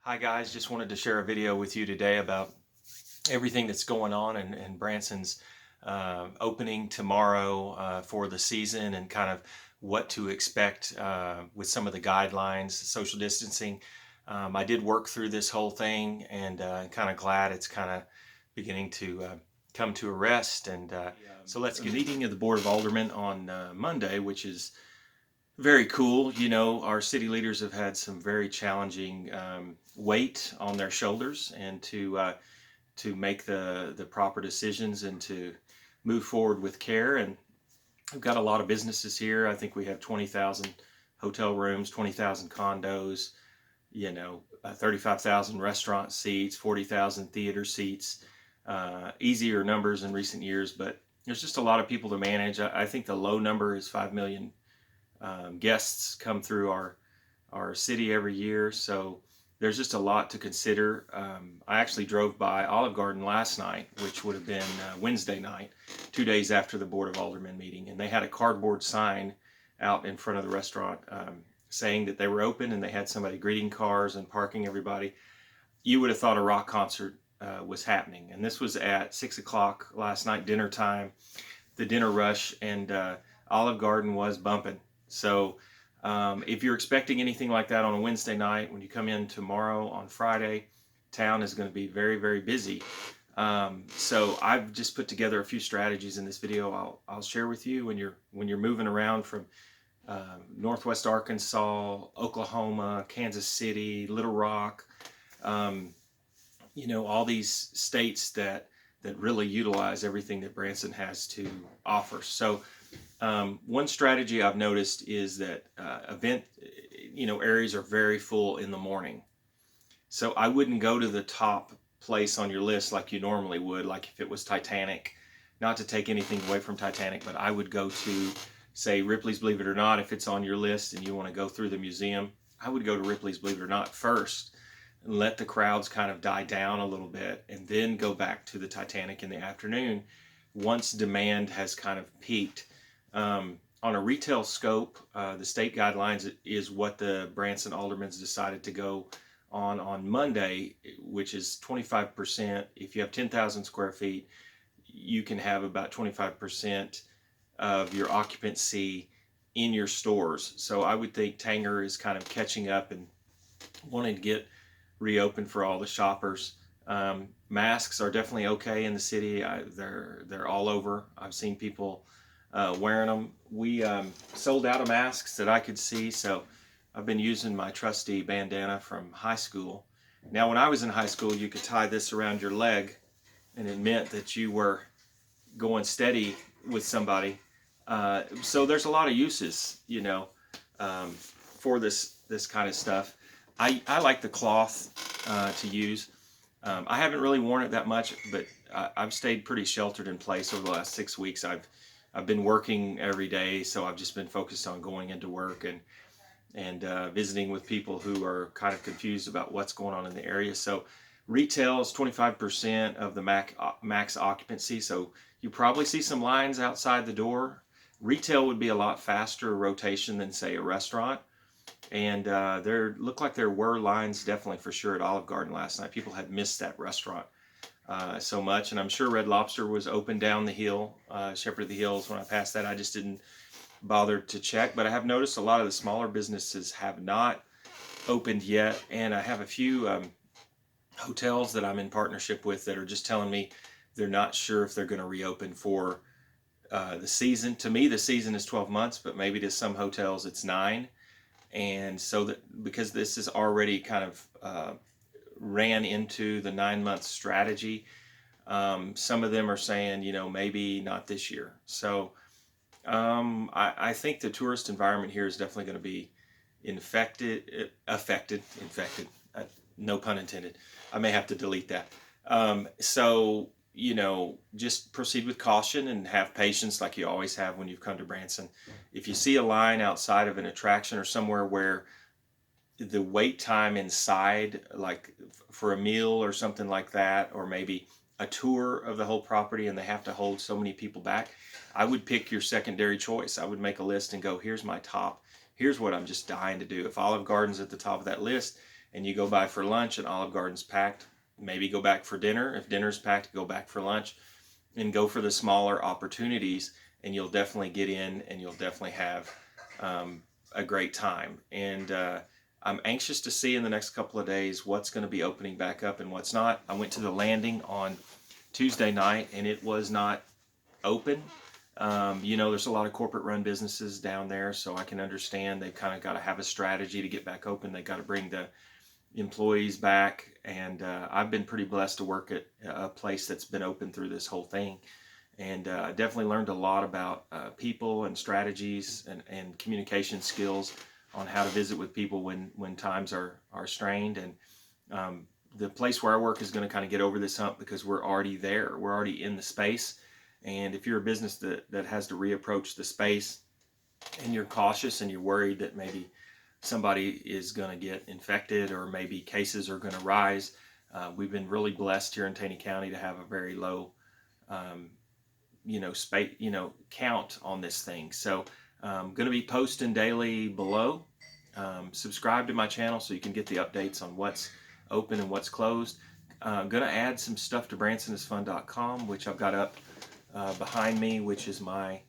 Hi guys, just wanted to share a video with you today about everything that's going on in Branson's opening tomorrow for the season and kind of what to expect with some of the guidelines, social distancing. I did work through this whole thing and kind of glad it's kind of beginning to come to a rest. And so let's get meeting of the Board of Aldermen on Monday, which is very cool. You know, our city leaders have had some very challenging weight on their shoulders, and to make the proper decisions and to move forward with care. And we've got a lot of businesses here. I think we have 20,000 hotel rooms, 20,000 condos, 35,000 restaurant seats, 40,000 theater seats. Easier numbers in recent years, but there's just a lot of people to manage. I think the low number is 5 million guests come through our city every year, so there's just a lot to consider. I actually drove by Olive Garden last night, which would have been Wednesday night, 2 days after the Board of Aldermen meeting, and they had a cardboard sign out in front of the restaurant saying that they were open, and they had somebody greeting cars and parking everybody. You would have thought a rock concert was happening, and this was at 6 o'clock last night, dinner time, the dinner rush, and Olive Garden was bumping. So if you're expecting anything like that on a Wednesday night, when you come in tomorrow on Friday, town is going to be very, very busy. So I've just put together a few strategies in this video I'll share with you when you're moving around from Northwest Arkansas, Oklahoma, Kansas City, Little Rock, all these states that really utilize everything that Branson has to offer. So one strategy I've noticed is that event areas are very full in the morning. So I wouldn't go to the top place on your list like you normally would, like if it was Titanic. Not to take anything away from Titanic, but I would go to, say, Ripley's Believe It or Not. If it's on your list and you want to go through the museum, I would go to Ripley's Believe It or Not first and let the crowds kind of die down a little bit, and then go back to the Titanic in the afternoon once demand has kind of peaked. On a retail scope, the state guidelines is what the Branson Aldermans decided to go on Monday, which is 25%. If you have 10,000 square feet, you can have about 25% of your occupancy in your stores. So I would think Tanger is kind of catching up and wanting to get reopened for all the shoppers. Masks are definitely okay in the city. They're all over. I've seen people wearing them. We sold out of masks that I could see, so I've been using my trusty bandana from high school. Now, when I was in high school, you could tie this around your leg, and it meant that you were going steady with somebody. So there's a lot of uses, for this kind of stuff. I like the cloth to use. I haven't really worn it that much, but I've stayed pretty sheltered in place over the last 6 weeks. I've been working every day, so I've just been focused on going into work and visiting with people who are kind of confused about what's going on in the area. So retail is 25% of the max occupancy, so you probably see some lines outside the door. Retail would be a lot faster rotation than, say, a restaurant. And there looked like there were lines definitely for sure at Olive Garden last night. People had missed that restaurant so much, and I'm sure Red Lobster was open down the hill, Shepherd of the Hills. When I passed that, I just didn't bother to check, but I have noticed a lot of the smaller businesses have not opened yet, and I have a few hotels that I'm in partnership with that are just telling me they're not sure if they're going to reopen for the season. To me, the season is 12 months, but maybe to some hotels it's 9. And so that, because this is already kind of ran into the 9-month strategy, some of them are saying, maybe not this year. So I think the tourist environment here is definitely going to be affected, no pun intended. I may have to delete that. So, just proceed with caution and have patience like you always have when you've come to Branson. If you see a line outside of an attraction or somewhere where the wait time inside, like for a meal or something like that, or maybe a tour of the whole property and they have to hold so many people back, I would pick your secondary choice. I would make a list and go, here's my top. Here's what I'm just dying to do. If Olive Garden's at the top of that list and you go by for lunch and Olive Garden's packed, maybe go back for dinner. If dinner's packed, go back for lunch, and go for the smaller opportunities, and you'll definitely get in, and you'll definitely have a great time. And I'm anxious to see in the next couple of days what's going to be opening back up and what's not. I went to the Landing on Tuesday night, and it was not open. There's a lot of corporate run businesses down there, so I can understand they've kind of got to have a strategy to get back open. They got to bring the employees back, and I've been pretty blessed to work at a place that's been open through this whole thing, and definitely learned a lot about people and strategies and communication skills on how to visit with people when times are strained. And the place where I work is going to kind of get over this hump because we're already there. We're already in the space. And if you're a business that has to reapproach the space, and you're cautious and you're worried that maybe somebody is going to get infected or maybe cases are going to rise, we've been really blessed here in Taney County to have a very low count on this thing. So I'm going to be posting daily below. Subscribe to my channel so you can get the updates on what's open and what's closed. I'm going to add some stuff to bransonisfun.com, which I've got up behind me, which is my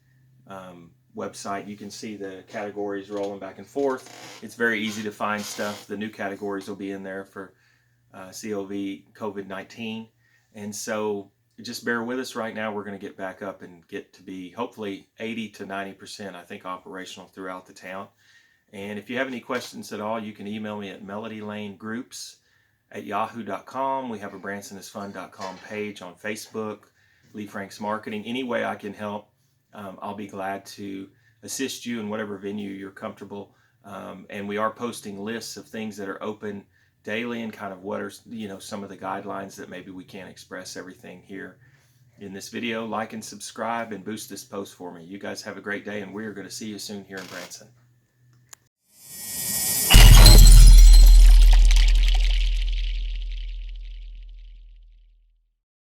website. You can see the categories rolling back and forth. It's very easy to find stuff. The new categories will be in there for COVID-19. And so just bear with us right now. We're going to get back up and get to be hopefully 80 to 90%, I think, operational throughout the town. And if you have any questions at all, you can email me at melodylanegroups@yahoo.com. We have a bransonisfun.com page on Facebook, Lee Franks Marketing. Any way I can help, I'll be glad to assist you in whatever venue you're comfortable. And we are posting lists of things that are open daily and kind of what are some of the guidelines that maybe we can't express everything here in this video. Like and subscribe and boost this post for me. You guys have a great day, and we are going to see you soon here in Branson.